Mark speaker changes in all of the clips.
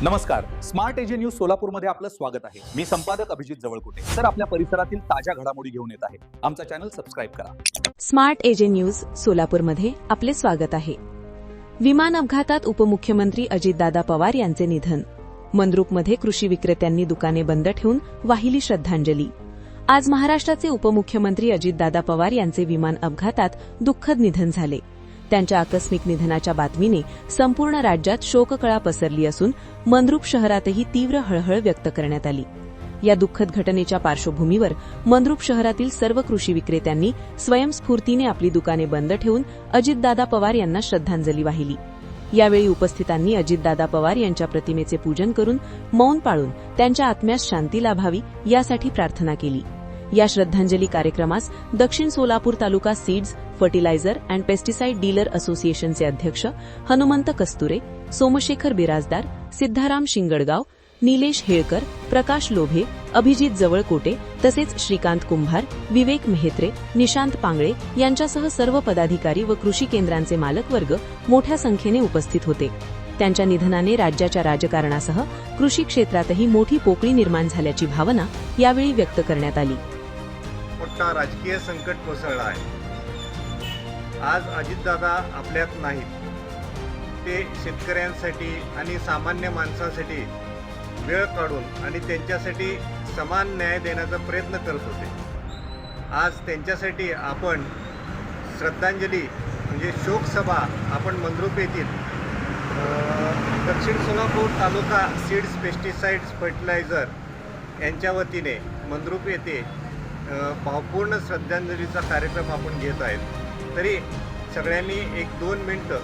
Speaker 1: नमस्कार, smart AJ news सोलापूरमध्ये आपलं स्वागत आहे। मी संपादक अभिजित जवळकोटे। सर, आपल्या परिसरातील ताज्या घडामोडी घेऊन येत आहे। आमचा चॅनल सबस्क्राइब करा।
Speaker 2: स्मार्ट एजे न्यूज सोलापूरमध्ये आपले स्वागत आहे। विमान अपघातात उपमुख्यमंत्री अजितदादा पवार यांचे निधन। मंद्रुपमध्ये कृषी विक्रेत्यांनी दुकाने बंद ठेवून वाहिली श्रद्धांजली। आज महाराष्ट्राचे उपमुख्यमंत्री अजितदादा पवार यांचे विमान अपघातात दुःखद निधन झाले। त्यांच्या आकस्मिक निधनाच्या बातमीने संपूर्ण राज्यात शोककळा पसरली असून मंद्रुप शहरातही तीव्र हळहळ व्यक्त करण्यात आली। या दुःखद घटनेच्या पार्श्वभूमीवर मंद्रुप शहरातील सर्व कृषी विक्रेत्यांनी स्वयंस्फूर्तीने आपली दुकाने बंद ठेवून अजितदादा पवार यांना श्रद्धांजली वाहिली। यावेळी उपस्थितांनी अजितदादा पवार यांच्या प्रतिमेचे पूजन करून मौन पाळून त्यांच्या आत्म्यास शांती लाभावी यासाठी प्रार्थना केली। या श्रद्धांजली कार्यक्रमास Dakshin Solapur taluka seeds, fertiliser and pesticide dealer असोसिएशनचे अध्यक्ष हनुमंत कस्तुरे, सोमशेखर बिराजदार, सिद्धाराम शिंगडगाव, निलेश हेळकर, प्रकाश लोभे, अभिजित जवळकोटे तसेच श्रीकांत कुंभार, विवेक मेहत्रे, निशांत पांगळे यांच्यासह सर्व पदाधिकारी व कृषी केंद्रांचे मालक वर्ग मोठ्या संख्येने उपस्थित होते। त्यांच्या निधनाने राज्याच्या राजकारणासह कृषी क्षेत्रातही मोठी पोकळी निर्माण झाल्याची भावना यावेळी व्यक्त करण्यात आली।
Speaker 3: मोठा राजकीय संकट कोसळला आहे। आज अजितदादा आपल्यात नाहीत। ते शेतकऱ्यांसाठी आणि सामान्य माणसासाठी वेळ काढून आणि त्यांच्यासाठी समान न्याय देण्याचा प्रयत्न करत होते। आज त्यांच्यासाठी आपण श्रद्धांजली म्हणजे शोकसभा आपण मंद्रुप येथील दक्षिण Solapur taluka seeds, pesticides, fertiliser यांच्या वतीने मंद्रुप येथे भावपूर्ण श्रद्धांजलीचा कार्यक्रम आपण घेत आहेत। तरी सगळ्यांनी 1-2 मिनिटं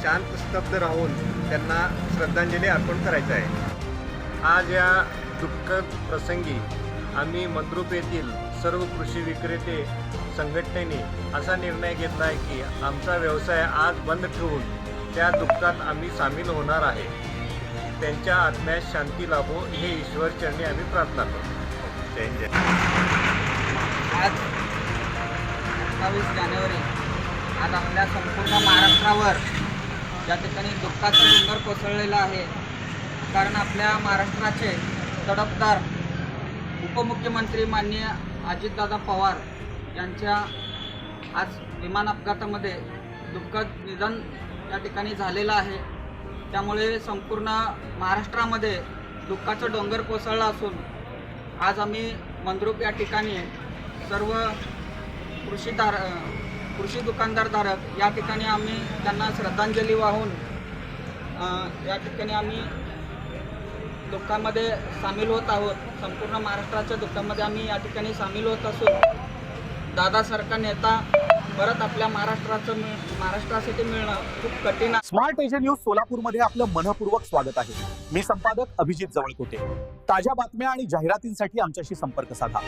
Speaker 3: शांत स्तब्ध राहून त्यांना श्रद्धांजली अर्पण करायचं आहे। आज या दुःखद प्रसंगी आम्ही मंद्रुप येथील सर्व कृषी विक्रेते संघटनेने असा निर्णय घेतला आहे की आमचा व्यवसाय आज बंद ठेवून त्या दुःखात आम्ही सामील होणार आहे। त्यांच्या आत्म्यास शांती लाभो हे ईश्वरचरणी आम्ही प्रार्थना करतो। जय जय।
Speaker 4: आज 28 जानेवारी आज आपल्या संपूर्ण महाराष्ट्रावर या ठिकाणी दुःखाचा डोंगर कोसळलेला आहे। कारण आपल्या महाराष्ट्राचे तडफदार उपमुख्यमंत्री माननीय अजितदादा पवार यांच्या आज विमान अपघातामध्ये दुःखद निधन या ठिकाणी झालेलं आहे। त्यामुळे संपूर्ण महाराष्ट्रामध्ये दुःखाचा डोंगर कोसळला असून आज आम्ही मंद्रुप या ठिकाणी सर्व कृषी दुकानदार धारक या ठिकाणी आम्ही त्यांना श्रद्धांजली वाहून या ठिकाणी आम्ही दुःखामध्ये सामील होत आहोत। संपूर्ण महाराष्ट्राच्या दुःखामध्ये आम्ही या ठिकाणी सामील होत असून दादासारखा नेता परत आपल्या महाराष्ट्रासाठी मिळणं खूप कठीण आहे।
Speaker 1: स्मार्ट एजे न्यूज सोलापूरमध्ये आपलं मनपूर्वक स्वागत आहे। मी संपादक अभिजित जवळकोटे। ताज्या बातम्या आणि जाहिरातींसाठी आमच्याशी संपर्क साधा।